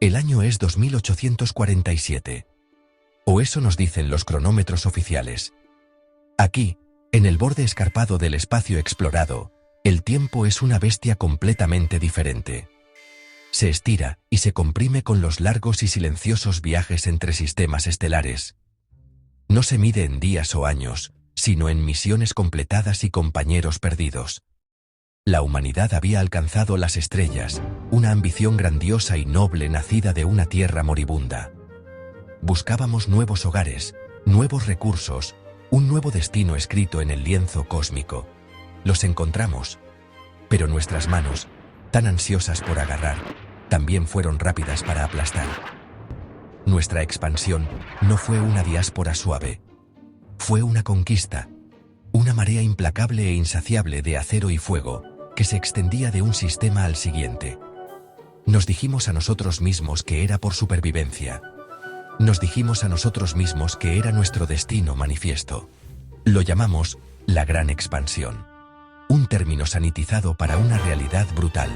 El año es 2847. O eso nos dicen los cronómetros oficiales. Aquí, en el borde escarpado del espacio explorado, el tiempo es una bestia completamente diferente. Se estira y se comprime con los largos y silenciosos viajes entre sistemas estelares. No se mide en días o años, sino en misiones completadas y compañeros perdidos. La humanidad había alcanzado las estrellas, una ambición grandiosa y noble nacida de una tierra moribunda. Buscábamos nuevos hogares, nuevos recursos, un nuevo destino escrito en el lienzo cósmico. Los encontramos, pero nuestras manos, tan ansiosas por agarrar, también fueron rápidas para aplastar. Nuestra expansión no fue una diáspora suave. Fue una conquista, una marea implacable e insaciable de acero y fuego que se extendía de un sistema al siguiente. Nos dijimos a nosotros mismos que era por supervivencia. Nos dijimos a nosotros mismos que era nuestro destino manifiesto. Lo llamamos la Gran Expansión. Un término sanitizado para una realidad brutal.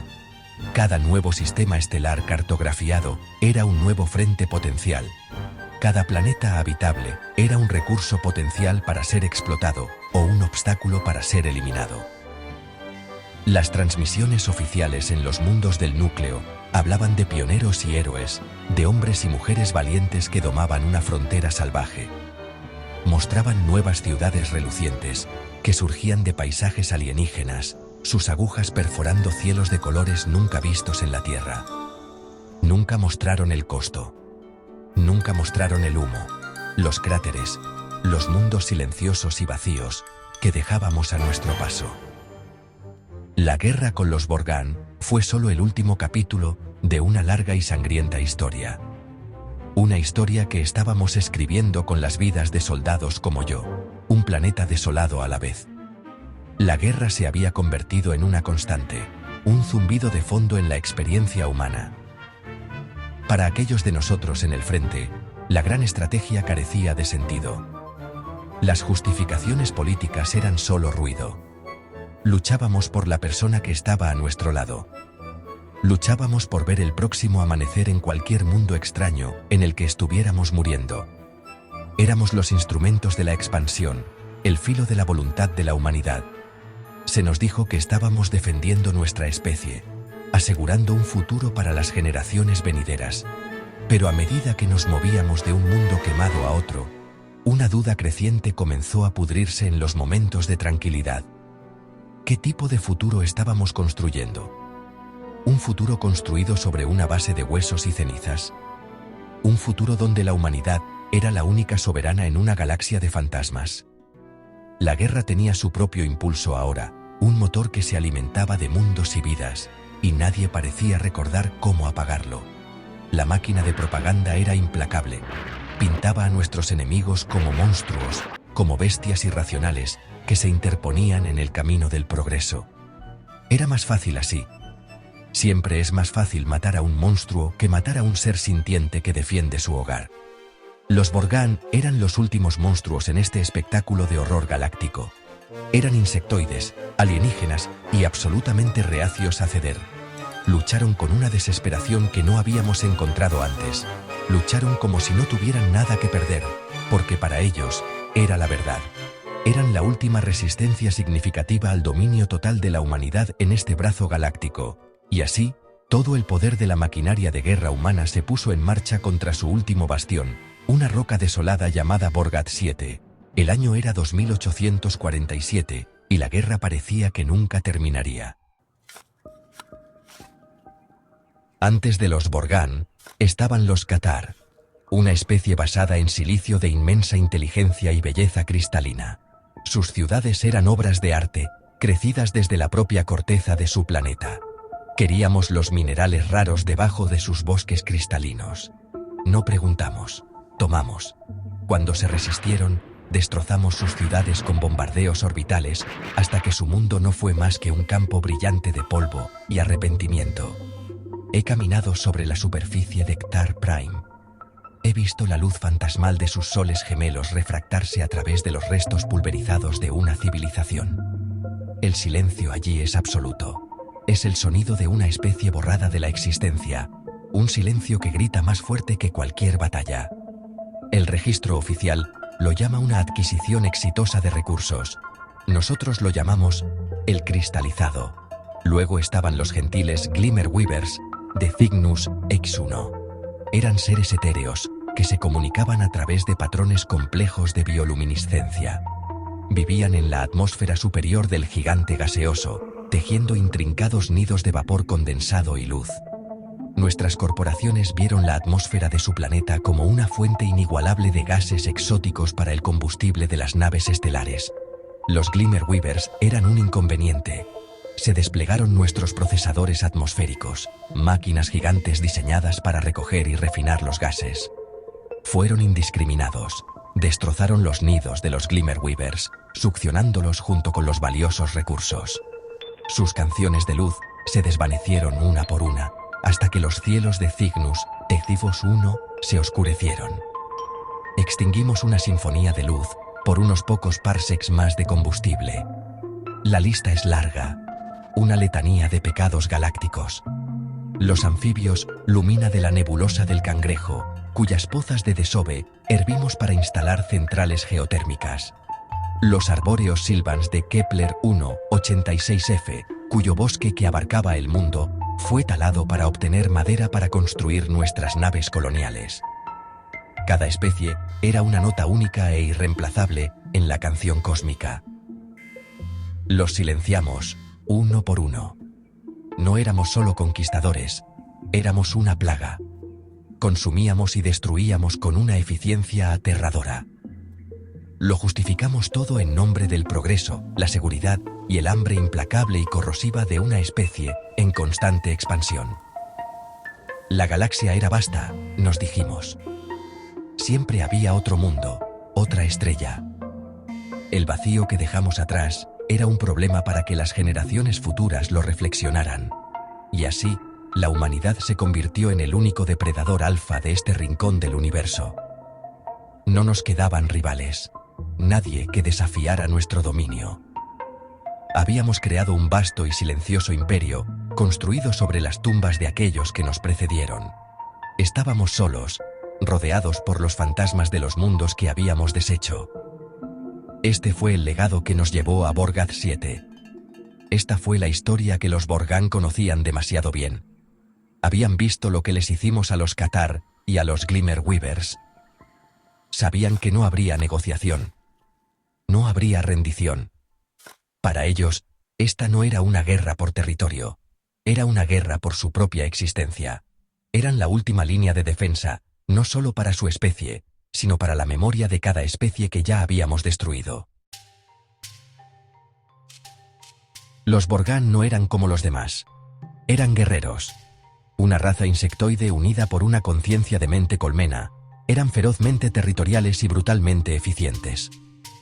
Cada nuevo sistema estelar cartografiado era un nuevo frente potencial. Cada planeta habitable era un recurso potencial para ser explotado o un obstáculo para ser eliminado. Las transmisiones oficiales en los mundos del núcleo hablaban de pioneros y héroes, de hombres y mujeres valientes que domaban una frontera salvaje. Mostraban nuevas ciudades relucientes, que surgían de paisajes alienígenas, sus agujas perforando cielos de colores nunca vistos en la Tierra. Nunca mostraron el costo. Nunca mostraron el humo, los cráteres, los mundos silenciosos y vacíos que dejábamos a nuestro paso. La guerra con los Vorgan fue solo el último capítulo de una larga y sangrienta historia. Una historia que estábamos escribiendo con las vidas de soldados como yo, un planeta desolado a la vez. La guerra se había convertido en una constante, un zumbido de fondo en la experiencia humana. Para aquellos de nosotros en el frente, la gran estrategia carecía de sentido. Las justificaciones políticas eran solo ruido. Luchábamos por la persona que estaba a nuestro lado. Luchábamos por ver el próximo amanecer en cualquier mundo extraño en el que estuviéramos muriendo. Éramos los instrumentos de la expansión, el filo de la voluntad de la humanidad. Se nos dijo que estábamos defendiendo nuestra especie, asegurando un futuro para las generaciones venideras. Pero a medida que nos movíamos de un mundo quemado a otro, una duda creciente comenzó a pudrirse en los momentos de tranquilidad. ¿Qué tipo de futuro estábamos construyendo? ¿Un futuro construido sobre una base de huesos y cenizas? ¿Un futuro donde la humanidad era la única soberana en una galaxia de fantasmas? La guerra tenía su propio impulso ahora, un motor que se alimentaba de mundos y vidas, y nadie parecía recordar cómo apagarlo. La máquina de propaganda era implacable. Pintaba a nuestros enemigos como monstruos, como bestias irracionales que se interponían en el camino del progreso. Era más fácil así. Siempre es más fácil matar a un monstruo que matar a un ser sintiente que defiende su hogar. Los Vorgan eran los últimos monstruos en este espectáculo de horror galáctico. Eran insectoides, alienígenas y absolutamente reacios a ceder. Lucharon con una desesperación que no habíamos encontrado antes. Lucharon como si no tuvieran nada que perder, porque para ellos era la verdad. Eran la última resistencia significativa al dominio total de la humanidad en este brazo galáctico, y así, todo el poder de la maquinaria de guerra humana se puso en marcha contra su último bastión, una roca desolada llamada Vorgat 7. El año era 2847, y la guerra parecía que nunca terminaría. Antes de los Vorgan, estaban los Cathar, una especie basada en silicio de inmensa inteligencia y belleza cristalina. Sus ciudades eran obras de arte, crecidas desde la propia corteza de su planeta. Queríamos los minerales raros debajo de sus bosques cristalinos. No preguntamos, tomamos. Cuando se resistieron, destrozamos sus ciudades con bombardeos orbitales hasta que su mundo no fue más que un campo brillante de polvo y arrepentimiento. He caminado sobre la superficie de Ktar Prime. He visto la luz fantasmal de sus soles gemelos refractarse a través de los restos pulverizados de una civilización. El silencio allí es absoluto. Es el sonido de una especie borrada de la existencia, Un silencio que grita más fuerte que cualquier batalla. El registro oficial lo llama una adquisición exitosa de recursos. Nosotros lo llamamos el cristalizado. Luego estaban los gentiles Glimmerweavers de Cygnus X1. Eran seres etéreos que se comunicaban a través de patrones complejos de bioluminiscencia. Vivían en la atmósfera superior del gigante gaseoso, tejiendo intrincados nidos de vapor condensado y luz. Nuestras corporaciones vieron la atmósfera de su planeta como una fuente inigualable de gases exóticos para el combustible de las naves estelares. Los Glimmerweavers eran un inconveniente. Se desplegaron nuestros procesadores atmosféricos, máquinas gigantes diseñadas para recoger y refinar los gases. Fueron indiscriminados. Destrozaron los nidos de los Glimmerweavers, succionándolos junto con los valiosos recursos. Sus canciones de luz se desvanecieron una por una, hasta que los cielos de Cygnus Exivos 1 se oscurecieron. Extinguimos una sinfonía de luz por unos pocos parsecs más de combustible. La lista es larga, una letanía de pecados galácticos. Los anfibios Lumina de la nebulosa del Cangrejo, cuyas pozas de desove hervimos para instalar centrales geotérmicas. Los arbóreos Sylvans de Kepler 186f, cuyo bosque que abarcaba el mundo fue talado para obtener madera para construir nuestras naves coloniales. Cada especie era una nota única e irreemplazable en la canción cósmica. Los silenciamos, uno por uno. No éramos solo conquistadores, éramos una plaga. Consumíamos y destruíamos con una eficiencia aterradora. Lo justificamos todo en nombre del progreso, la seguridad y el hambre implacable y corrosiva de una especie en constante expansión. La galaxia era vasta, nos dijimos. Siempre había otro mundo, otra estrella. El vacío que dejamos atrás era un problema para que las generaciones futuras lo reflexionaran. Y así, la humanidad se convirtió en el único depredador alfa de este rincón del universo. No nos quedaban rivales, nadie que desafiara nuestro dominio. Habíamos creado un vasto y silencioso imperio, construido sobre las tumbas de aquellos que nos precedieron. Estábamos solos, rodeados por los fantasmas de los mundos que habíamos deshecho. Este fue el legado que nos llevó a Vorgath 7. Esta fue la historia que los Vorgan conocían demasiado bien. Habían visto lo que les hicimos a los Cathar y a los Glimmerweavers. Sabían que no habría negociación. No habría rendición. Para ellos, esta no era una guerra por territorio. Era una guerra por su propia existencia. Eran la última línea de defensa, no solo para su especie, sino para la memoria de cada especie que ya habíamos destruido. Los Vorgan no eran como los demás. Eran guerreros. Una raza insectoide unida por una conciencia de mente colmena. Eran ferozmente territoriales y brutalmente eficientes.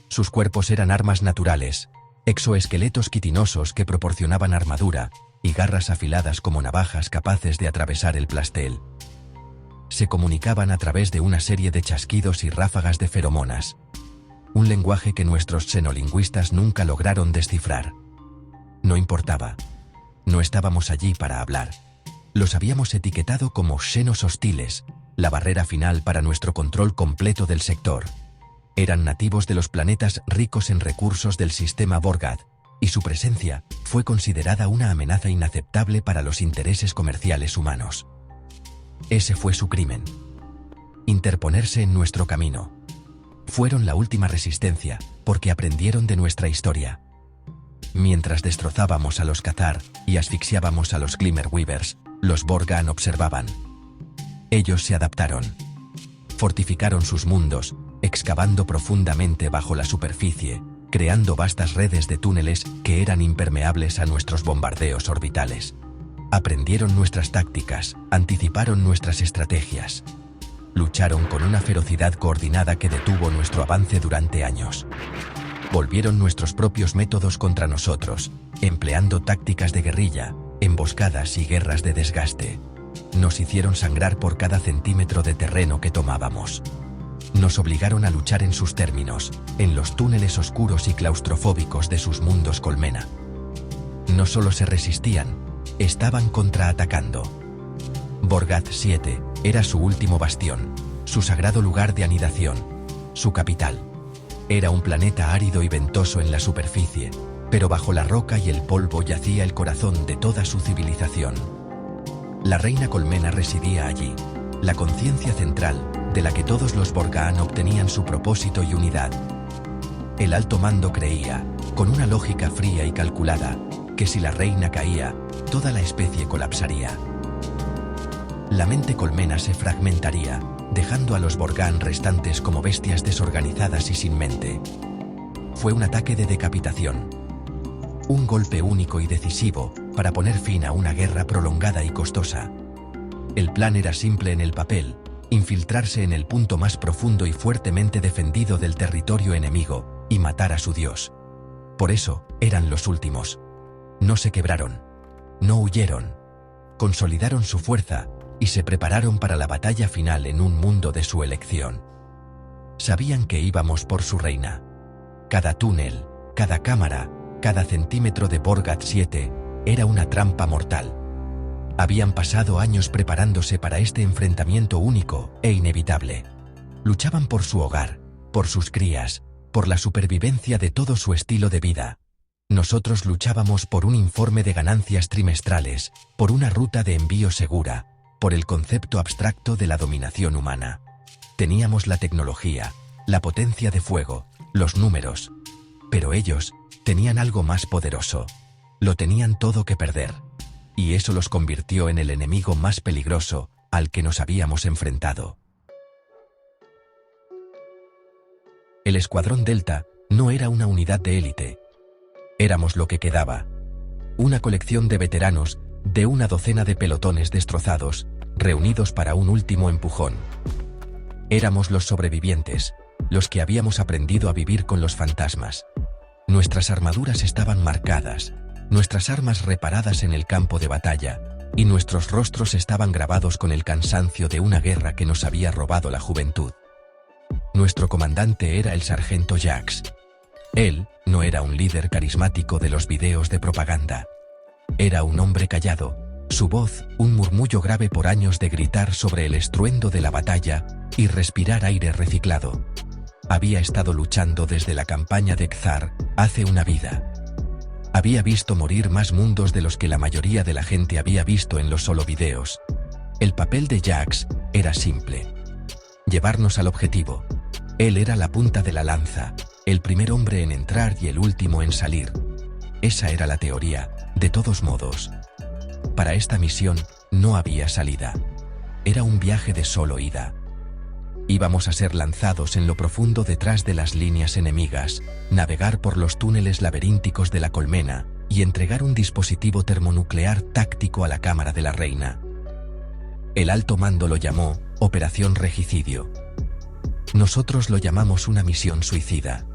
Sus cuerpos eran armas naturales, exoesqueletos quitinosos que proporcionaban armadura y garras afiladas como navajas capaces de atravesar el plastel. Se comunicaban a través de una serie de chasquidos y ráfagas de feromonas. Un lenguaje que nuestros xenolingüistas nunca lograron descifrar. No importaba. No estábamos allí para hablar. Los habíamos etiquetado como xenos hostiles, la barrera final para nuestro control completo del sector. Eran nativos de los planetas ricos en recursos del sistema Vorgath, y su presencia fue considerada una amenaza inaceptable para los intereses comerciales humanos. Ese fue su crimen. Interponerse en nuestro camino. Fueron la última resistencia, porque aprendieron de nuestra historia. Mientras destrozábamos a los Cathar y asfixiábamos a los Glimmerweavers, los Vorgan observaban. Ellos se adaptaron. Fortificaron sus mundos, excavando profundamente bajo la superficie, creando vastas redes de túneles que eran impermeables a nuestros bombardeos orbitales. Aprendieron nuestras tácticas, anticiparon nuestras estrategias. Lucharon con una ferocidad coordinada que detuvo nuestro avance durante años. Volvieron nuestros propios métodos contra nosotros, empleando tácticas de guerrilla, emboscadas y guerras de desgaste. Nos hicieron sangrar por cada centímetro de terreno que tomábamos. Nos obligaron a luchar en sus términos, en los túneles oscuros y claustrofóbicos de sus mundos colmena. No solo se resistían, estaban contraatacando. Borgat 7 era su último bastión, su sagrado lugar de anidación, su capital. Era un planeta árido y ventoso en la superficie, pero bajo la roca y el polvo yacía el corazón de toda su civilización. La reina colmena residía allí, la conciencia central de la que todos los Borgaan obtenían su propósito y unidad. El alto mando creía, con una lógica fría y calculada, que si la reina caía, toda la especie colapsaría. La mente colmena se fragmentaría, dejando a los Borgaan restantes como bestias desorganizadas y sin mente. Fue un ataque de decapitación. Un golpe único y decisivo para poner fin a una guerra prolongada y costosa. El plan era simple en el papel: infiltrarse en el punto más profundo y fuertemente defendido del territorio enemigo y matar a su dios. Por eso, eran los últimos. No se quebraron. No huyeron. Consolidaron su fuerza y se prepararon para la batalla final en un mundo de su elección. Sabían que íbamos por su reina. Cada túnel, cada cámara, cada centímetro de Borgat 7 era una trampa mortal. Habían pasado años preparándose para este enfrentamiento único e inevitable. Luchaban por su hogar, por sus crías, por la supervivencia de todo su estilo de vida. Nosotros luchábamos por un informe de ganancias trimestrales, por una ruta de envío segura, por el concepto abstracto de la dominación humana. Teníamos la tecnología, la potencia de fuego, los números. Pero ellos tenían algo más poderoso. Lo tenían todo que perder. Y eso los convirtió en el enemigo más peligroso al que nos habíamos enfrentado. El Escuadrón Delta no era una unidad de élite. Éramos lo que quedaba. Una colección de veteranos de una docena de pelotones destrozados, reunidos para un último empujón. Éramos los sobrevivientes, los que habíamos aprendido a vivir con los fantasmas. Nuestras armaduras estaban marcadas, nuestras armas reparadas en el campo de batalla, y nuestros rostros estaban grabados con el cansancio de una guerra que nos había robado la juventud. Nuestro comandante era el sargento Jax. Él no era un líder carismático de los videos de propaganda. Era un hombre callado, su voz un murmullo grave por años de gritar sobre el estruendo de la batalla y respirar aire reciclado. Había estado luchando desde la campaña de Xar hace una vida. Había visto morir más mundos de los que la mayoría de la gente había visto en los solo videos. El papel de Jax era simple: llevarnos al objetivo. Él era la punta de la lanza, el primer hombre en entrar y el último en salir. Esa era la teoría, de todos modos. Para esta misión no había salida. Era un viaje de solo ida. Íbamos a ser lanzados en lo profundo detrás de las líneas enemigas, navegar por los túneles laberínticos de la colmena y entregar un dispositivo termonuclear táctico a la cámara de la reina. El alto mando lo llamó Operación Regicidio. Nosotros lo llamamos una misión suicida.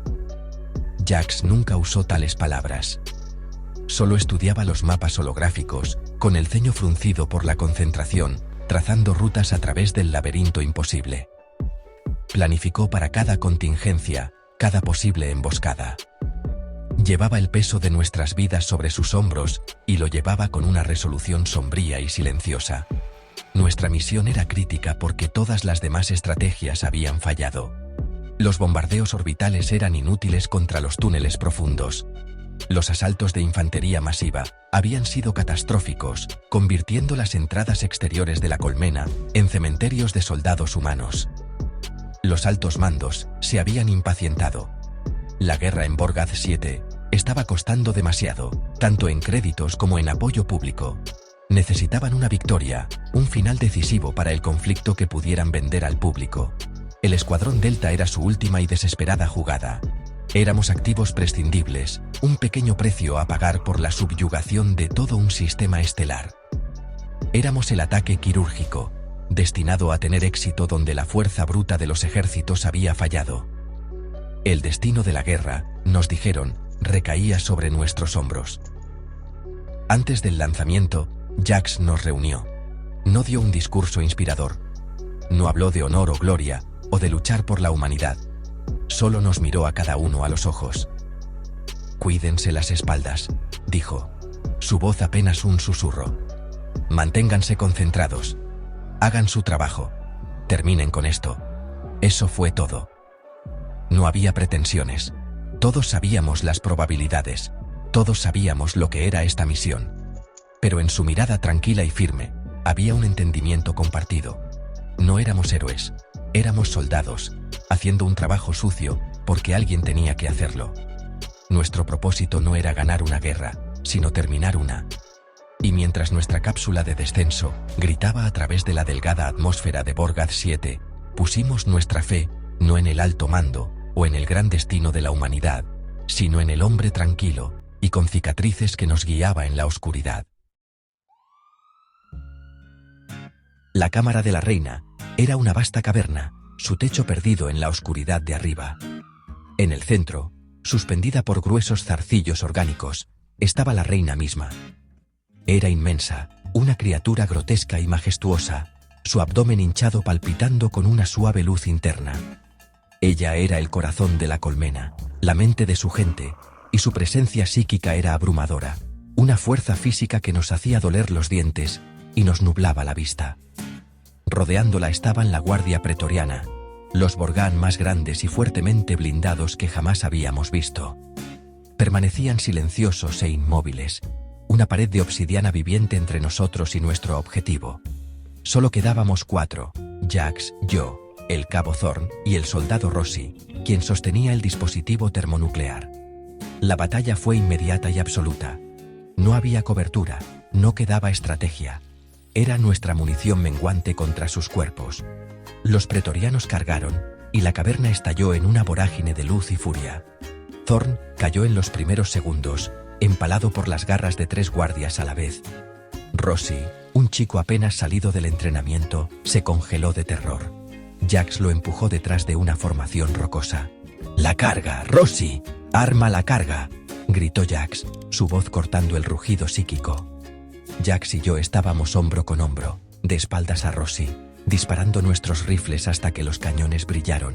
Jax nunca usó tales palabras. Solo estudiaba los mapas holográficos, con el ceño fruncido por la concentración, trazando rutas a través del laberinto imposible. Planificó para cada contingencia, cada posible emboscada. Llevaba el peso de nuestras vidas sobre sus hombros y lo llevaba con una resolución sombría y silenciosa. Nuestra misión era crítica porque todas las demás estrategias habían fallado. Los bombardeos orbitales eran inútiles contra los túneles profundos. Los asaltos de infantería masiva habían sido catastróficos, convirtiendo las entradas exteriores de la colmena en cementerios de soldados humanos. Los altos mandos se habían impacientado. La guerra en Borgat 7 estaba costando demasiado, tanto en créditos como en apoyo público. Necesitaban una victoria, un final decisivo para el conflicto que pudieran vender al público. El Escuadrón Delta era su última y desesperada jugada. Éramos activos prescindibles, un pequeño precio a pagar por la subyugación de todo un sistema estelar. Éramos el ataque quirúrgico, destinado a tener éxito donde la fuerza bruta de los ejércitos había fallado. El destino de la guerra, nos dijeron, recaía sobre nuestros hombros. Antes del lanzamiento, Jax nos reunió. No dio un discurso inspirador. No habló de honor o gloria, o de luchar por la humanidad. Solo nos miró a cada uno a los ojos. «Cuídense las espaldas», dijo. Su voz apenas un susurro. «Manténganse concentrados. Hagan su trabajo. Terminen con esto. Eso fue todo. No había pretensiones. Todos sabíamos las probabilidades. Todos sabíamos lo que era esta misión. Pero en su mirada tranquila y firme, había un entendimiento compartido. No éramos héroes. Éramos soldados, haciendo un trabajo sucio porque alguien tenía que hacerlo. Nuestro propósito no era ganar una guerra, sino terminar una. Y mientras nuestra cápsula de descenso gritaba a través de la delgada atmósfera de Borgaz 7, pusimos nuestra fe no en el alto mando o en el gran destino de la humanidad, sino en el hombre tranquilo y con cicatrices que nos guiaba en la oscuridad. La cámara de la reina era una vasta caverna, su techo perdido en la oscuridad de arriba. En el centro, suspendida por gruesos zarcillos orgánicos, estaba la reina misma. Era inmensa, una criatura grotesca y majestuosa, su abdomen hinchado palpitando con una suave luz interna. Ella era el corazón de la colmena, la mente de su gente, y su presencia psíquica era abrumadora, una fuerza física que nos hacía doler los dientes y nos nublaba la vista. Rodeándola estaban la guardia pretoriana, los Borgán más grandes y fuertemente blindados que jamás habíamos visto. Permanecían silenciosos e inmóviles, una pared de obsidiana viviente entre nosotros y nuestro objetivo. Solo quedábamos 4, Jax, yo, el cabo Thorn y el soldado Rossi, quien sostenía el dispositivo termonuclear. La batalla fue inmediata y absoluta. No había cobertura, no quedaba estrategia. Era nuestra munición menguante contra sus cuerpos. Los pretorianos cargaron, y la caverna estalló en una vorágine de luz y furia. Thorn cayó en los primeros segundos, empalado por las garras de 3 guardias a la vez. Rossi, un chico apenas salido del entrenamiento, se congeló de terror. Jax lo empujó detrás de una formación rocosa. «¡La carga, Rossi! ¡Arma la carga!», gritó Jax, su voz cortando el rugido psíquico. Jax y yo estábamos hombro con hombro, de espaldas a Rossi, disparando nuestros rifles hasta que los cañones brillaron.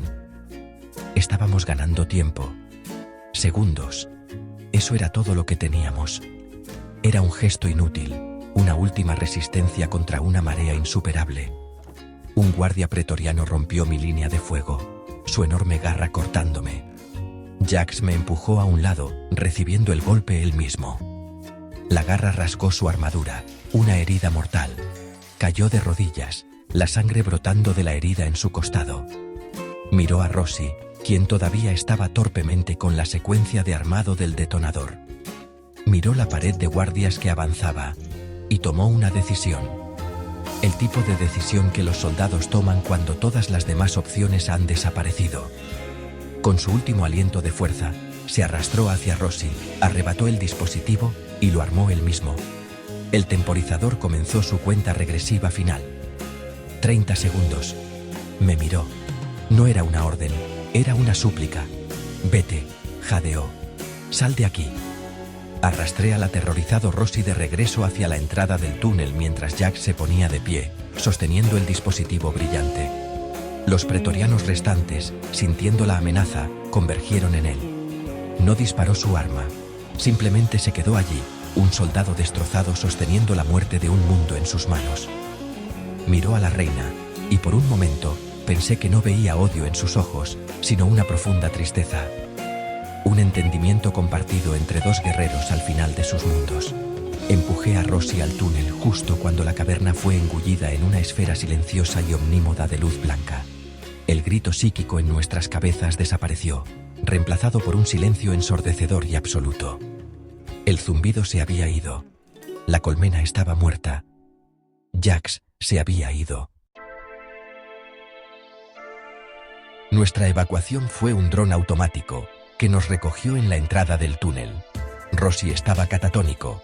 Estábamos ganando tiempo. Segundos. Eso era todo lo que teníamos. Era un gesto inútil, una última resistencia contra una marea insuperable. Un guardia pretoriano rompió mi línea de fuego, su enorme garra cortándome. Jax me empujó a un lado, recibiendo el golpe él mismo. La garra rasgó su armadura, una herida mortal. Cayó de rodillas, la sangre brotando de la herida en su costado. Miró a Rossi, quien todavía estaba torpemente con la secuencia de armado del detonador. Miró la pared de guardias que avanzaba, y tomó una decisión. El tipo de decisión que los soldados toman cuando todas las demás opciones han desaparecido. Con su último aliento de fuerza, se arrastró hacia Rossi, arrebató el dispositivo y lo armó él mismo. El temporizador comenzó su cuenta regresiva final. 30 segundos. Me miró. No era una orden, era una súplica. «Vete», jadeó. «Sal de aquí». Arrastré al aterrorizado Rossi de regreso hacia la entrada del túnel mientras Jax se ponía de pie, sosteniendo el dispositivo brillante. Los pretorianos restantes, sintiendo la amenaza, convergieron en él. No disparó su arma. Simplemente se quedó allí, un soldado destrozado sosteniendo la muerte de un mundo en sus manos. Miró a la reina, y por un momento pensé que no veía odio en sus ojos, sino una profunda tristeza. Un entendimiento compartido entre 2 guerreros al final de sus mundos. Empujé a Rossi al túnel justo cuando la caverna fue engullida en una esfera silenciosa y omnímoda de luz blanca. El grito psíquico en nuestras cabezas desapareció, reemplazado por un silencio ensordecedor y absoluto. El zumbido se había ido. La colmena estaba muerta. Jax se había ido. Nuestra evacuación fue un dron automático que nos recogió en la entrada del túnel. Rossi estaba catatónico.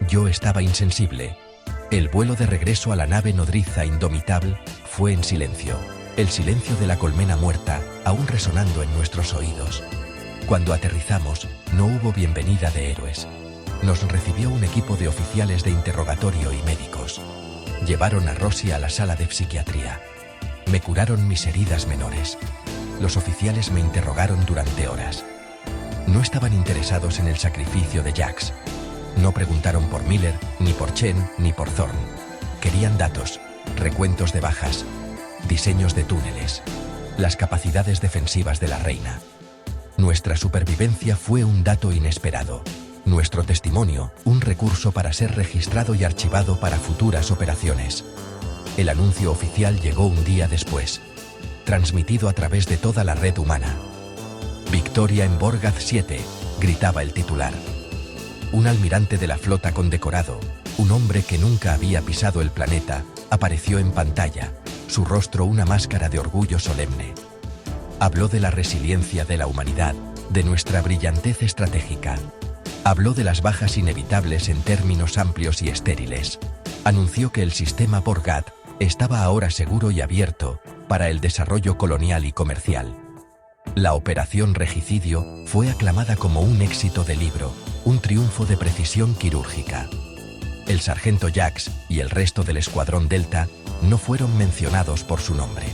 Yo estaba insensible. El vuelo de regreso a la nave nodriza Indomitable fue en silencio. El silencio de la colmena muerta, aún resonando en nuestros oídos. Cuando aterrizamos, no hubo bienvenida de héroes. Nos recibió un equipo de oficiales de interrogatorio y médicos. Llevaron a Rossi a la sala de psiquiatría. Me curaron mis heridas menores. Los oficiales me interrogaron durante horas. No estaban interesados en el sacrificio de Jax. No preguntaron por Miller, ni por Chen, ni por Thorn. Querían datos. recuentos de bajas, diseños de túneles, las capacidades defensivas de la reina. Nuestra supervivencia fue un dato inesperado. Nuestro testimonio, un recurso para ser registrado y archivado para futuras operaciones. El anuncio oficial llegó un día después, transmitido a través de toda la red humana. «Victoria en Vorgath 7», gritaba el titular. Un almirante de la flota condecorado, un hombre que nunca había pisado el planeta, apareció en pantalla, su rostro una máscara de orgullo solemne. Habló de la resiliencia de la humanidad, de nuestra brillantez estratégica. Habló de las bajas inevitables en términos amplios y estériles. Anunció que el sistema Vorgath estaba ahora seguro y abierto para el desarrollo colonial y comercial. La operación Regicidio fue aclamada como un éxito de libro, un triunfo de precisión quirúrgica. El sargento Jax y el resto del escuadrón Delta no fueron mencionados por su nombre.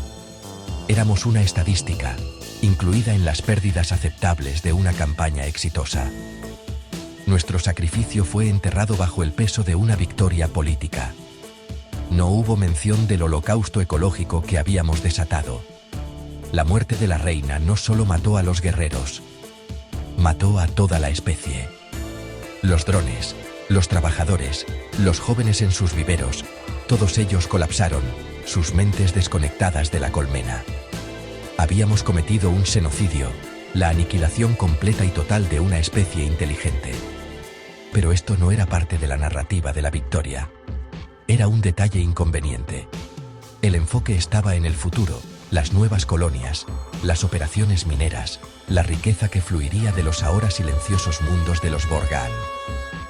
Éramos una estadística, incluida en las pérdidas aceptables de una campaña exitosa. Nuestro sacrificio fue enterrado bajo el peso de una victoria política. No hubo mención del holocausto ecológico que habíamos desatado. La muerte de la reina no solo mató a los guerreros, mató a toda la especie. Los drones, los trabajadores, los jóvenes en sus viveros, todos ellos colapsaron, sus mentes desconectadas de la colmena. Habíamos cometido un genocidio, la aniquilación completa y total de una especie inteligente. Pero esto no era parte de la narrativa de la victoria. Era un detalle inconveniente. El enfoque estaba en el futuro, las nuevas colonias, las operaciones mineras, la riqueza que fluiría de los ahora silenciosos mundos de los Vorgahan.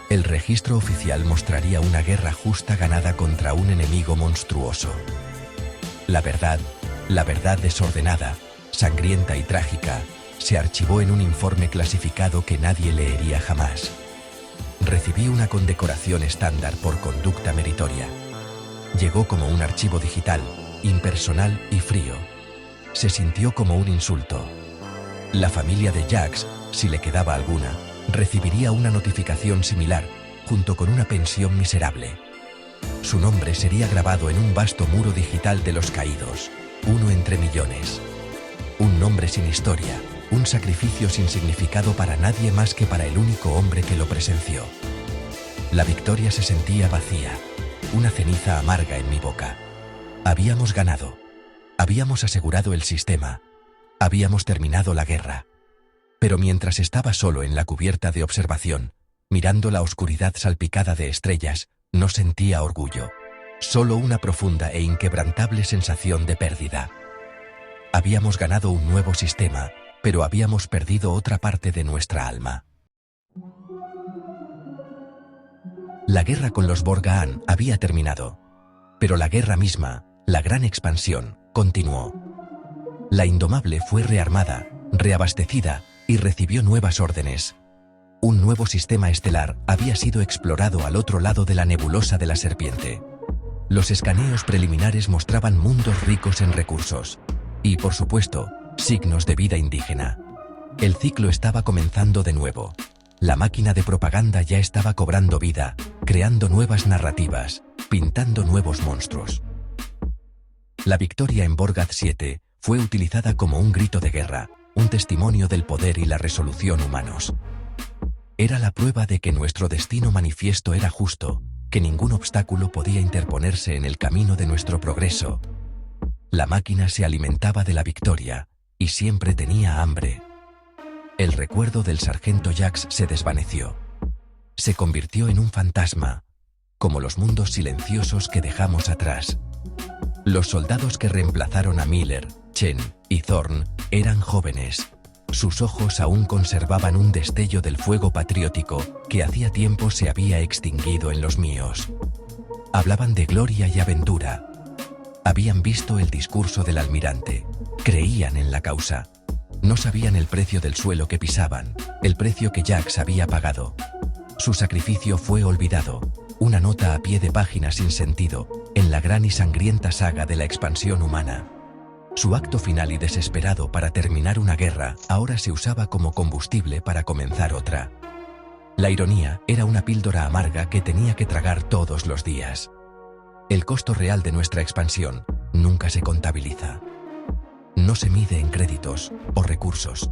El registro oficial mostraría una guerra justa ganada contra un enemigo monstruoso. La verdad desordenada, sangrienta y trágica, se archivó en un informe clasificado que nadie leería jamás. Recibí una condecoración estándar por conducta meritoria. Llegó como un archivo digital, impersonal y frío. Se sintió como un insulto. La familia de Jax, si le quedaba alguna, recibiría una notificación similar, junto con una pensión miserable. Su nombre sería grabado en un vasto muro digital de los caídos, uno entre millones. Un nombre sin historia, un sacrificio sin significado para nadie más que para el único hombre que lo presenció. La victoria se sentía vacía, una ceniza amarga en mi boca. Habíamos ganado. Habíamos asegurado el sistema. Habíamos terminado la guerra. Pero mientras estaba solo en la cubierta de observación, mirando la oscuridad salpicada de estrellas, no sentía orgullo, solo una profunda e inquebrantable sensación de pérdida. Habíamos ganado un nuevo sistema, pero habíamos perdido otra parte de nuestra alma. La guerra con los Vorgahan había terminado, pero la guerra misma, la gran expansión, continuó. La Indomable fue rearmada, reabastecida y recibió nuevas órdenes. Un nuevo sistema estelar había sido explorado al otro lado de la nebulosa de la serpiente. Los escaneos preliminares mostraban mundos ricos en recursos y, por supuesto, signos de vida indígena. El ciclo estaba comenzando de nuevo. La máquina de propaganda ya estaba cobrando vida, creando nuevas narrativas, pintando nuevos monstruos. La victoria en Vorgath 7 fue utilizada como un grito de guerra, un testimonio del poder y la resolución humanos. Era la prueba de que nuestro destino manifiesto era justo, que ningún obstáculo podía interponerse en el camino de nuestro progreso. La máquina se alimentaba de la victoria, y siempre tenía hambre. El recuerdo del sargento Jax se desvaneció. Se convirtió en un fantasma, como los mundos silenciosos que dejamos atrás. Los soldados que reemplazaron a Miller, Chen y Thorne eran jóvenes. Sus ojos aún conservaban un destello del fuego patriótico que hacía tiempo se había extinguido en los míos. Hablaban de gloria y aventura. Habían visto el discurso del almirante. Creían en la causa. No sabían el precio del suelo que pisaban, el precio que Jax había pagado. Su sacrificio fue olvidado, una nota a pie de página sin sentido, en la gran y sangrienta saga de la expansión humana. Su acto final y desesperado para terminar una guerra ahora se usaba como combustible para comenzar otra. La ironía era una píldora amarga que tenía que tragar todos los días. El costo real de nuestra expansión nunca se contabiliza. No se mide en créditos o recursos.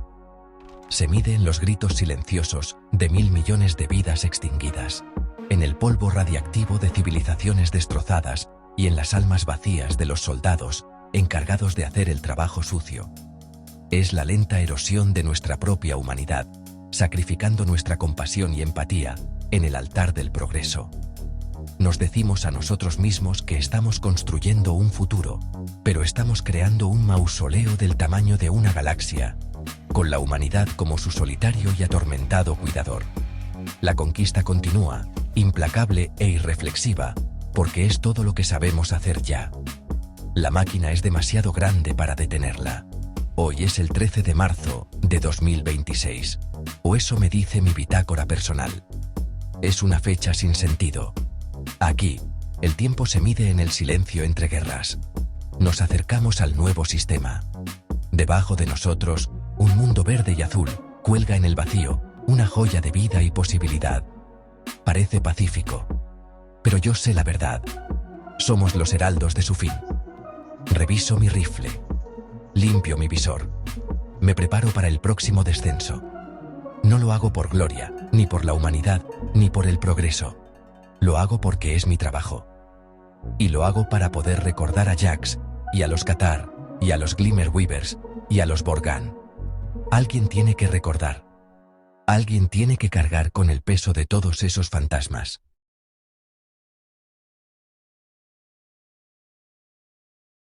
Se mide en los gritos silenciosos de 1.000 millones de vidas extinguidas, en el polvo radiactivo de civilizaciones destrozadas y en las almas vacías de los soldados encargados de hacer el trabajo sucio. Es la lenta erosión de nuestra propia humanidad, sacrificando nuestra compasión y empatía en el altar del progreso. Nos decimos a nosotros mismos que estamos construyendo un futuro, pero estamos creando un mausoleo del tamaño de una galaxia, con la humanidad como su solitario y atormentado cuidador. La conquista continúa, implacable e irreflexiva, porque es todo lo que sabemos hacer ya. La máquina es demasiado grande para detenerla. Hoy es el 13 de marzo de 2026, o eso me dice mi bitácora personal. Es una fecha sin sentido. Aquí, el tiempo se mide en el silencio entre guerras. Nos acercamos al nuevo sistema. Debajo de nosotros, un mundo verde y azul cuelga en el vacío, una joya de vida y posibilidad. Parece pacífico. Pero yo sé la verdad. Somos los heraldos de su fin. Reviso mi rifle. Limpio mi visor. Me preparo para el próximo descenso. No lo hago por gloria, ni por la humanidad, ni por el progreso. Lo hago porque es mi trabajo. Y lo hago para poder recordar a Jax, y a los Cathar, y a los Glimmerweavers, y a los Borgan. Alguien tiene que recordar. Alguien tiene que cargar con el peso de todos esos fantasmas.